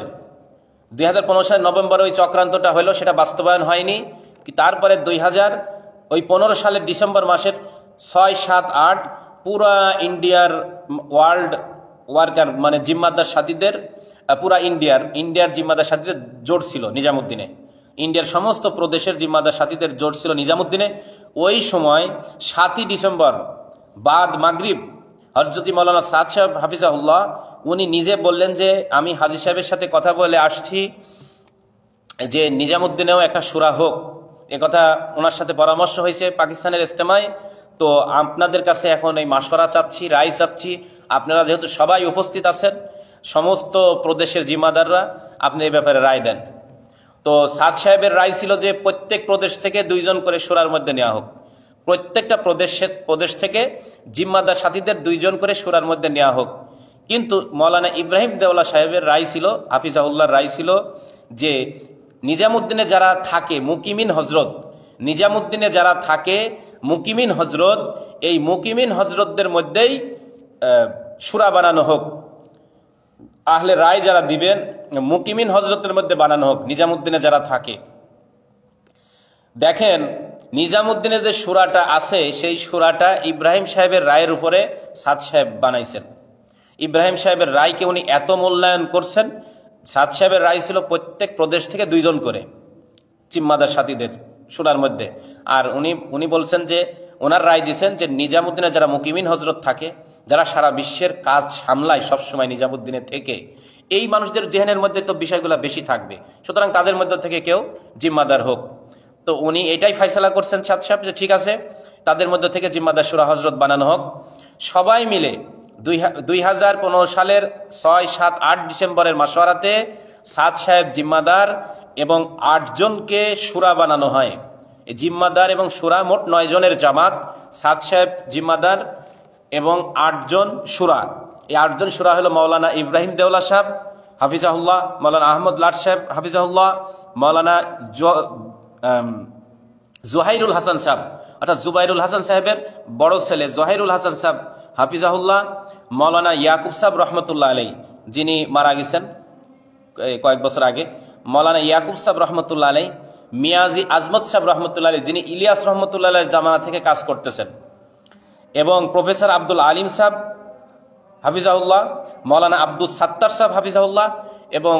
নভেম্বরে ওই চক্রান্তটা হলো, সেটা বাস্তবায়ন হয়নি। তারপরে 2015 সালের ডিসেম্বর মাসের 6, 7, 8 পুরা ইন্ডিয়ার ওয়ার্ল্ড ওয়ার্কার মানে জিম্মাদার সাথীদের, পুরা ইন্ডিয়ার জিম্মাদার সাথীদের জোর ছিল নিজামুদ্দিনে। ইন্ডিয়ার সমস্ত প্রদেশের জিম্মাদার সাথীদের জোট ছিল নিজামুদ্দিনে। ওই সময় 7ই ডিসেম্বর বাদ মাগরিব হযরত মাওলানা সাদ সাহেব হাফিজাহুল্লাহ উনি নিজে বললেন যে আমি হাজী সাহেবের সাথে কথা বলে আসছি যে নিজামুদ্দিনেও একটা শুরা হোক। একথা ওনার সাথে পরামর্শ হয়েছে পাকিস্তানের ইজতেমায়। তো আপনাদের কাছে এখন এই মাশওয়ারা চাচ্ছি, রায় চাচ্ছি। আপনারা যেহেতু সবাই উপস্থিত আছেন, সমস্ত প্রদেশের জিম্মাদাররা, আপনি এই ব্যাপারে রায় দেন। তো সাদ সাহেবের রায় ছিল যে প্রত্যেক প্রদেশ থেকে 2 জন করে শুরার মধ্যে নেওয়া হোক। প্রত্যেকটা প্রদেশ থেকে জিম্মাদার সাথীদের 2 জন করে শুরার মধ্যে নেওয়া হোক। কিন্তু মৌলানা ইব্রাহিম দেওলা সাহেবের রায় ছিল, হাফিজাহুল্লাহর রায় ছিল যে নিজামুদ্দিনে যারা থাকে মুকিমিন হজরত, নিজামুদ্দিনে যারা থাকে মুকিমিন হজরত, এই মুকিমিন হজরতদের মধ্যেই শুরা বানানো হোক। আহলে রায় যারা দিবেন মুকিমিন হজরতের মধ্যে বানানো হোক, নিজামুদ্দিনে যারা থাকে। দেখেন নিজামুদ্দিনে যে শুরাটা আছে সেই শুরাটা ইব্রাহিম সাহেবের রায়ের উপরে সাদ সাহেব বানাইছেন। ইব্রাহিম সাহেবের রায়কে উনি এত মূল্যায়ন করছেন। সাদ সাহেবের রায় ছিল প্রত্যেক প্রদেশ থেকে 2 জন করে জিম্মাদার সাথীদের শুরার মধ্যে। আর উনি বলছেন যে ওনার রায় দিয়েছেন যে নিজামুদ্দিনে যারা মুকিমিন হজরত থাকে, যারা সারা বিশ্বের কাজ সামলায় সবসময় নিজামুদ্দিনে থেকে, এই মানুষদের জেহেনের মধ্যে তো বিষয়গুলো বেশি থাকবে, সুতরাং তাদের মধ্যে থেকে কেউ জিম্মাদার হোক। তো উনি এটাই ফয়সালা করছেন সাদ সাহেব যে ঠিক আছে, তাদের মধ্যে থেকে জিম্মাদার শুরা হজরত বানানো হোক। সবাই মিলে 2015 সালের 6, 7, 8 ডিসেম্বরের মাশওয়ারাতে সাদ সাহেব জিম্মাদার এবং 8 জনকে শুরা বানানো হয়। এই জিম্মাদার এবং শুরা মোট 9 জনের জামাত। সাদ সাহেব জিম্মাদার এবং 8 জন শুরা। এই 8 জন শুরা হলো মৌলানা ইব্রাহিম দেওলা সাহেব হাফিজাহুল্লাহ, মৌলানা আহমদ লাট সাহেব হাফিজাহুল্লাহ, মৌলানা জোহাইরুল হাসান সাহেব অর্থাৎ জুবাইরুল হাসান সাহেবের বড় ছেলে জোহাইরুল হাসান সাহেব হাফিজাহুল্লাহ, মৌলানা ইয়াকুব সাহেব রহমতুল্লাহ আলাই যিনি মারা গেছেন কয়েক বছর আগে, মৌলানা ইয়াকুব সাহেব রহমতুল্লাহ আলাই, মিয়াজি আজমত সাহেব রহমতুল্লাহ আলাই যিনি ইলিয়াস রহমতুল্লাহ আলাইয়ের জামানা থেকে কাজ করতেছেন, এবং প্রফেসর আব্দুল আলিম সাহেব হাফিজাহুল্লাহ, মৌলানা আব্দুল সাত্তার সাহেব হাফিজাহুল্লাহ এবং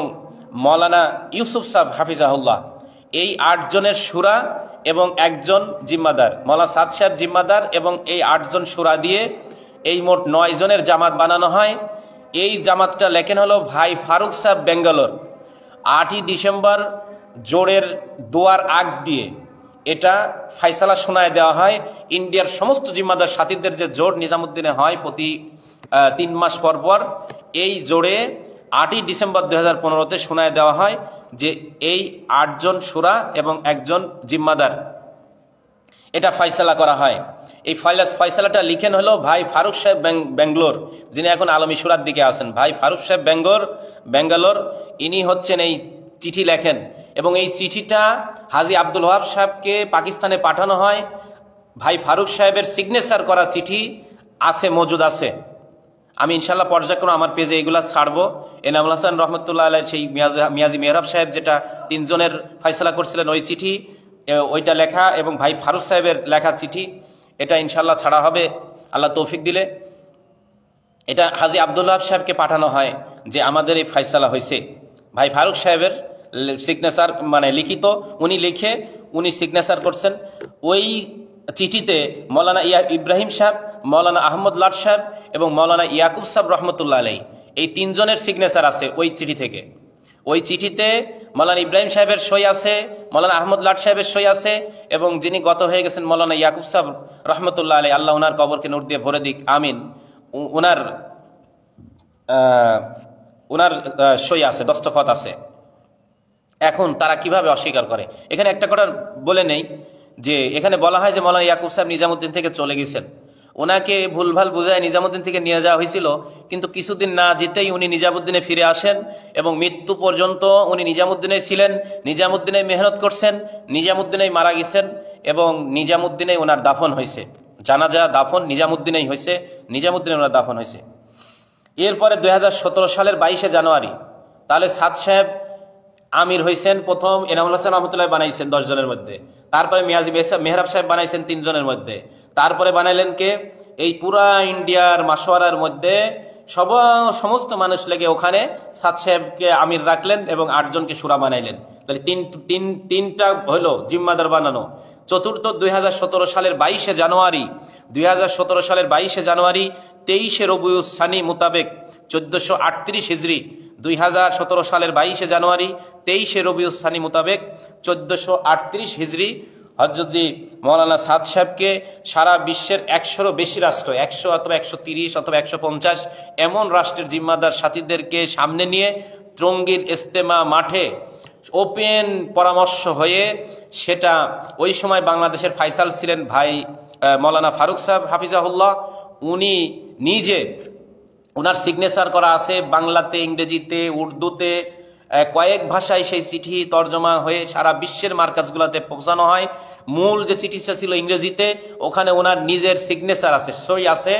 মৌলানা ইউসুফ সাহেব হাফিজাহুল্লাহ। এই 8 জনের শুরা এবং 1 জন জিম্মাদার, মৌলানা সাদ সাহেব জিম্মাদার এবং এই 8 জন শুরা দিয়ে এই মোট 9 জনের জামাত বানানো হয়। এই জামাতটা লেখেন হলো ভাই ফারুক সাহেব বেঙ্গালোর। 8ই ডিসেম্বর জোড়ের দোয়ার আগ দিয়ে এটা ফয়সালা শোনায় দেওয়া হয়। ইন্ডিয়ার সমস্ত জিম্মাদার সাথীদের যে জোড় নিজামুদ্দিনে হয় প্রতি 3 মাস পর পর, এই জোড়ে 8ই ডিসেম্বর 2015-তে শোনায় দেওয়া হয় যে এই 8 জন শুরা এবং 1 জন জিম্মাদার, এটা ফয়সালা করা হয়। এই ফয়সালাটা লিখেন হলো ভাই ফারুক সাহেব বেঙ্গালোর, যিনি এখন আলমী শুরার দিকে আছেন। ভাই ফারুক সাহেব বেঙ্গালোর ইনি হচ্ছেন এই চিঠি লেখেন, এবং এই চিঠিটা হাজী আব্দুল ওয়াহাব সাহেবকে পাকিস্তানে পাঠানো হয়। ভাই ফারুক সাহেবের সিগনেচার করা চিঠি আছে, মজুদ আছে। আমি ইনশাল্লাহ পর্যায়ক্রমে আমার পেজে এগুলা ছাড়বো। এনামুল হাসান রহমতুল্লাহ আলাই সেই মিয়াজি মেহরাব সাহেব যেটা 3 জনের ফয়সালা করছিলেন ওই চিঠি, ওইটা লেখা, এবং ভাই ফারুক সাহেবের লেখা চিঠি, এটা ইনশাল্লাহ ছাড়া হবে আল্লাহ তৌফিক দিলে। এটা হাজী আব্দুল ওয়াহাব সাহেবকে পাঠানো হয় যে আমাদের এই ফয়সালা হয়েছে। ভাই ফারুক সাহেবের সিগনেচার মানে লিখিত, উনি সিগনেচার করছেন। ওই চিঠিতে মৌলানা ইব্রাহিম সাহেব, মৌলানা আহমদ লাট সাহেব এবং মৌলানা ইয়াকুব সাহেব রহমতুল্লাহ আলাই, এই 3 জনের সিগনেচার আছে ওই চিঠি থেকে। ওই চিঠিতে মৌলানা ইব্রাহিম সাহেবের সই আছে, মৌলানা আহমদ লাট সাহেবের সই আছে, এবং যিনি গত হয়ে গেছেন মৌলানা ইয়াকুব সাহেব রহমতুল্লাহ আলাই, আল্লাহ ওনার কবরকে নূর দিয়ে ভরে দিক, আমিন, ওনার সই আছে, দস্তখত আছে। এখন তারা কিভাবে অস্বীকার করে? এখানে একটা কথা বলে নেই যে এখানে বলা হয় যে মৌলানা ইয়াকুব সাহেব নিজামুদ্দিন থেকে চলে গেছেন। ওনাকে ভুলভাল বুঝায় নিজামুদ্দিন থেকে নিয়ে যাওয়া হয়েছিল, কিন্তু কিছুদিন না যেতেই উনি নিজামুদ্দিনে ফিরে আসেন এবং মৃত্যু পর্যন্ত উনি নিজামুদ্দিনে ছিলেন, নিজামুদ্দিনে মেহনত করছেন, নিজামুদ্দিনেই মারা গেছেন এবং নিজামুদ্দিনেই ওনার দাফন হয়েছে। জানাজা দাফন নিজামুদ্দিনেই হয়েছে, নিজামুদ্দিনে ওনার দাফন হয়েছে। এরপরে 2017 সালের 22শে জানুয়ারি তাহলে সাদ সাহেব আমির হয়েছেন। প্রথম এনামুল হাসান রহমতুল্লাহ বানাইছেন 10 জনের মধ্যে, তারপরে মিয়াজি মেহরাব সাহেব বানাইছেন 3 জনের মধ্যে, তারপরে বানাইলেন কে? এই পুরা ইন্ডিয়ার মাশওয়ারার মধ্যে সমস্ত মানুষ লেগে ওখানে সাদ সাহেবকে আমির রাখলেন এবং 8 জনকে শুরা বানাইলেন। তাহলে তিনটা হলো জিম্মাদার বানানো। চতুর্থ 2017 সালের 22শে জানুয়ারি 23শে রবিউল সানি মোতাবেক 1438 হিজরি 2017 সালের 22শে জানুয়ারি 23শে রবিউল সানি মোতাবেক 1438 হিজরি হযরত মৌলানা সাদ সাহেবকে সারা বিশ্বের 100-রও বেশি রাষ্ট্র, 100 অথবা 130 অথবা 150 এমন রাষ্ট্রের জিম্মাদার সাথীদেরকে সামনে নিয়ে ত্রঙ্গীর ইজতেমা মাঠে ওপেন পরামর্শ হয়ে, সেটা ওই সময় বাংলাদেশের ফাইসাল ছিলেন ভাই মৌলানা ফারুক সাহেব হাফিজাহুল্লাহ, উনি নিজে, ওনার সিগনেচার করা আছে বাংলাতে, ইংরেজিতে, উর্দুতে, কয়েক ভাষায় সেই চিঠি তর্জমা হয়ে সারা বিশ্বের মার্কাজগুলোতে পৌঁছানো হয়। মূল যে চিঠিটা ছিল ইংরেজিতে, ওখানে ওনার নিজের সিগনেচার আছে, সই আছে।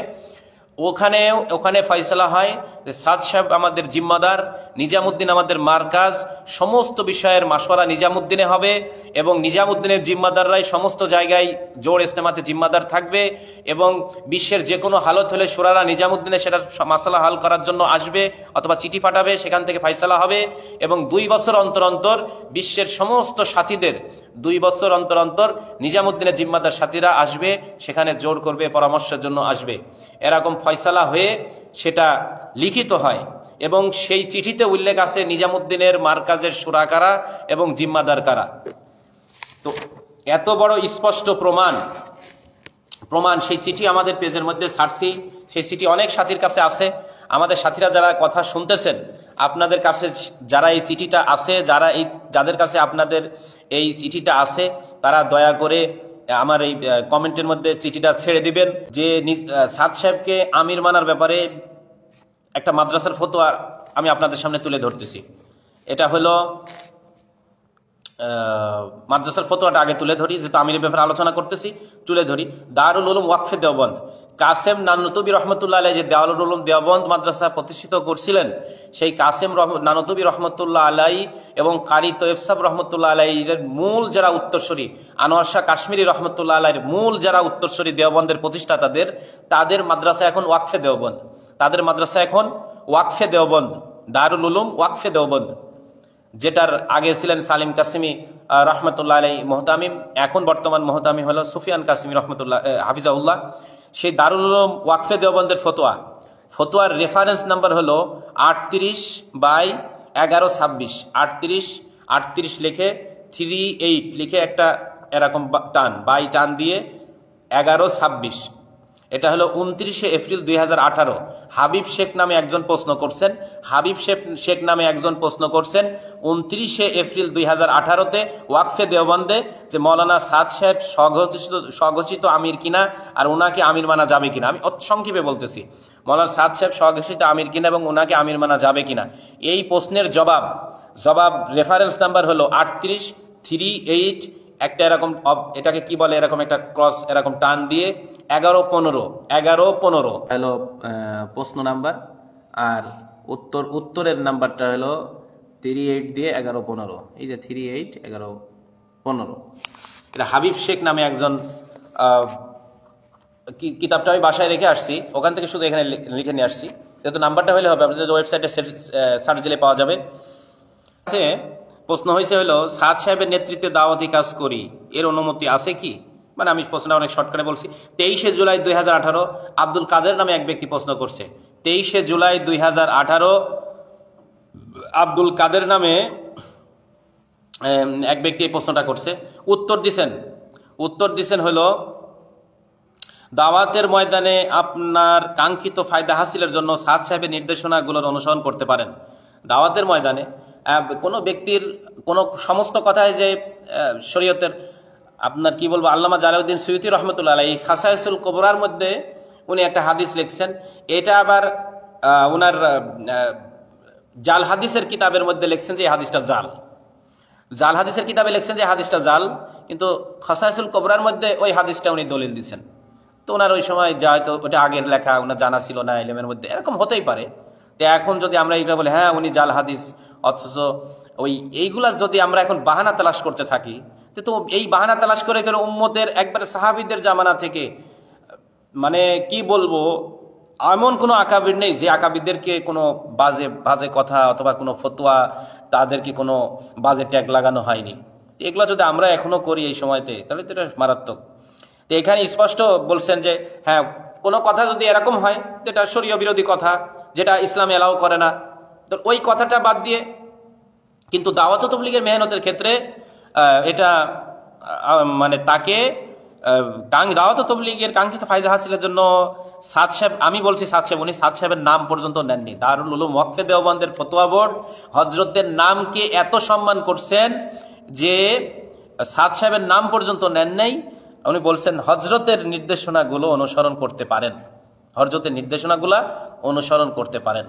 ওখানে ফয়সালা হয় যে সাদ সাহেব আমাদের জিম্মাদার, নিজামুদ্দিন আমাদের মার্কাজ, সমস্ত বিষয়ের মাশওয়ারা নিজামুদ্দিনে হবে এবং নিজামুদ্দিনের জিম্মাদাররাই সমস্ত জায়গায় জোর ইজতেমাতে জিম্মাদার থাকবে এবং বিশ্বের যে কোনো হালত হলে সুরারা নিজামুদ্দিনে সেটার মাসালা হাল করার জন্য আসবে অথবা চিঠি পাঠাবে, সেখান থেকে ফয়সালা হবে এবং 2 বছর অন্তর অন্তর বিশ্বের সমস্ত সাথীদের 2 বছর অন্তর অন্তর নিজামুদ্দিনের জিম্মাদার সাথীরা আসবে, সেখানে জোর করবে, পরামর্শের জন্য আসবে। এরকম ফয়সালা হয়ে সেটা লিখিত হয় এবং সেই চিঠিতে উল্লেখ আছে নিজামুদ্দিনের মার্কাজের সুরা কারা এবং জিম্মাদার কারা। তো এত বড় স্পষ্ট প্রমাণ সেই চিঠি আমাদের পেজের মধ্যে ছাড়ছি। সেই চিঠি অনেক সাথীর কাছে আছে। আমাদের সাথীরা যারা কথা শুনতেছেন, আপনাদের কাছে যারা এই চিঠিটা আছে, যাদের কাছে আপনাদের এই চিঠিটা আছে, তারা দয়া করে আমার এই কমেন্টের মধ্যে চিঠিটা ছেড়ে দিবেন যে সাদ সাহেবকে আমির মানার ব্যাপারে একটা মাদ্রাসার ফতোয়া আমি আপনাদের সামনে তুলে ধরতেছি। এটা হলো মাদ্রাসার ফতোয়াটা আগে তুলে ধরি, যেহেতু আমিরের ব্যাপারে আলোচনা করতেছি, তুলে ধরি। দারুল উলুম ওয়াকফে দেওবন্দ, কাসেম নানুতুবি রহমতুল্লাহ আলাই যে দারুল উলুম দেওবন্দ মাদ্রাসা প্রতিষ্ঠিত করছিলেন, সেই কাসেম নানুতুবি রহমতুল্লাহ আলাই এবং কারি তৈয়ব সাহেব রহমতুল্লাহ আলাইয়ের মূল যারা উত্তরসূরি, আনোয়ার শাহ কাশ্মীরি রহমতুল্লাহ আলাইয়ের মূল যারা উত্তরসূরি দেওবন্দের প্রতিষ্ঠাতাদের, তাদের মাদ্রাসা এখন ওয়াকফে দেওবন্দ। তাদের মাদ্রাসা এখন ওয়াকফে দেওবন্দ, দারুল উলুম ওয়াকফে দেওবন্দ, যেটার আগে ছিলেন সালিম কাসিমি রহমতুল্লাহ আলাই মোহতামিম, এখন বর্তমান মোহতামিম হলো সুফিয়ান কাসিমি রহমতুল্লাহ হাফিজাউল্লাহ। সেই দারুল উলুম ওয়াকফে দেওবন্দের ফতোয়ার রেফারেন্স নাম্বার হলো 38/1126, 38 লিখে 38 লিখে একটা এরকম টান দিয়ে 1126। এটা হলো 29শে এপ্রিল 2018। হাবিব শেখ নামে একজন প্রশ্ন করছেন 29শে এপ্রিল 2018-তে ওয়াকফে দেওবন্দে যে মৌলানা সাদ সাহেব স্বঘোষিত আমির কিনা আর ওনাকে আমির মানা যাবে কিনা। আমি সংক্ষেপে বলতেছি, মৌলানা সাদ সাহেব স্বঘোষিত আমির কিনা এবং ওনাকে আমির মানা যাবে কিনা, এই প্রশ্নের জবাব রেফারেন্স নাম্বার হলো 3838, একটা এরকম, এটাকে কি বলে, এরকম একটা ক্রস এরকম টান দিয়ে 1115 হলো প্রশ্ন নাম্বার, আর উত্তরের নাম্বারটা হলো 38 দিয়ে 1115, এই যে 38 1115। এটা হাবিব শেখ নামে একজন, কিতাবটা আমি বাসায় রেখে আসছি, ওখান থেকে শুধু এখানে লিখে নিয়ে আসছি, যেহেতু নাম্বারটা হলে হবে, আপনাদের ওয়েবসাইটে সার্চ দিলে পাওয়া যাবে। প্রশ্ন হয়েছে হলো সাদ সাহেবের নেতৃত্বে দাওয়াতি কাজ করি, এর অনুমতি আছে কি? মানে আমি প্রশ্নটা অনেক শর্টকাটে বলছি। 23শে জুলাই 2018 আব্দুল কাদের নামে এক ব্যক্তি প্রশ্ন করছে। 23শে জুলাই 2018 আব্দুল কাদের নামে এক ব্যক্তি এই প্রশ্নটা করছে। উত্তর দিছেন হলো দাওয়াতের ময়দানে আপনার কাঙ্ক্ষিত ফায়দা হাসিলের জন্য সাদ সাহেবের নির্দেশনাগুলোর অনুসরণ করতে পারেন। দাওয়াতের ময়দানে কোনো ব্যক্তির কোনো সমস্ত কথায় যে শরীয়তের, আপনার কি বলবো, আল্লামা জালালউদ্দিন সুয়ুতী রহমতুল্লাহ আলাইহি খাসায়েসুল কুবরার মধ্যে উনি একটা হাদিস লিখছেন। এটা আবার উনার জাল হাদিসের কিতাবের মধ্যে লিখছেন যে এই হাদিসটা জাল হাদিসের কিতাবে লিখছেন যে হাদিসটা জাল, কিন্তু খাসায়েসুল কুবরার মধ্যে ওই হাদিসটা উনি দলিল দিচ্ছেন। তো ওনার ওই সময় যা হয়তো ওটা আগের লেখা, ওনার জানা ছিল না ইলমের মধ্যে, এরকম হতেই পারে। তো এখন যদি আমরা এইটা বলি হ্যাঁ উনি জাল হাদিস, অথচ এইগুলা যদি আমরা এখন বাহানা তালাশ করতে থাকি, তো এই বাহানা তালাশ করে উম্মতের একবারে সাহাবীদের জামানা থেকে, মানে কি বলবো, এমন কোনো আকাবির নেই যে আকাবিরদেরকে কোনো বাজে বাজে কথা অথবা কোনো ফতোয়া, তাদেরকে কোনো বাজে ট্যাগ লাগানো হয়নি। এগুলো যদি আমরা এখনো করি এই সময়তে, তাহলে তো এটা মারাত্মক। তো এখানে স্পষ্ট বলছেন যে হ্যাঁ, কোনো কথা যদি এরকম হয় যেটা শরীয় বিরোধী কথা, যেটা ইসলাম এলাও করে না, তো ওই কথাটা বাদ দিয়ে, কিন্তু দাওয়াত তাবলীগের মেহনতের ক্ষেত্রে এটা মানে তাকে দাওয়াত তাবলীগের কাঙ্ক্ষিত ফায়দা হাসিলের জন্য সাদ সাহেব, আমি বলছি সাদ সাহেব, উনি সাদ সাহেবের নাম পর্যন্ত নেননি। দারুল উলুম ওয়াকফে দেওবন্দের ফতোয়া বোর্ড হযরতদের নামকে এত সম্মান করছেন যে সাদ সাহেবের নাম পর্যন্ত নেন নাই। উনি বলছেন হযরতের নির্দেশনাগুলো অনুসরণ করতে পারেন, হযরতের নির্দেশনাগুলা অনুসরণ করতে পারেন।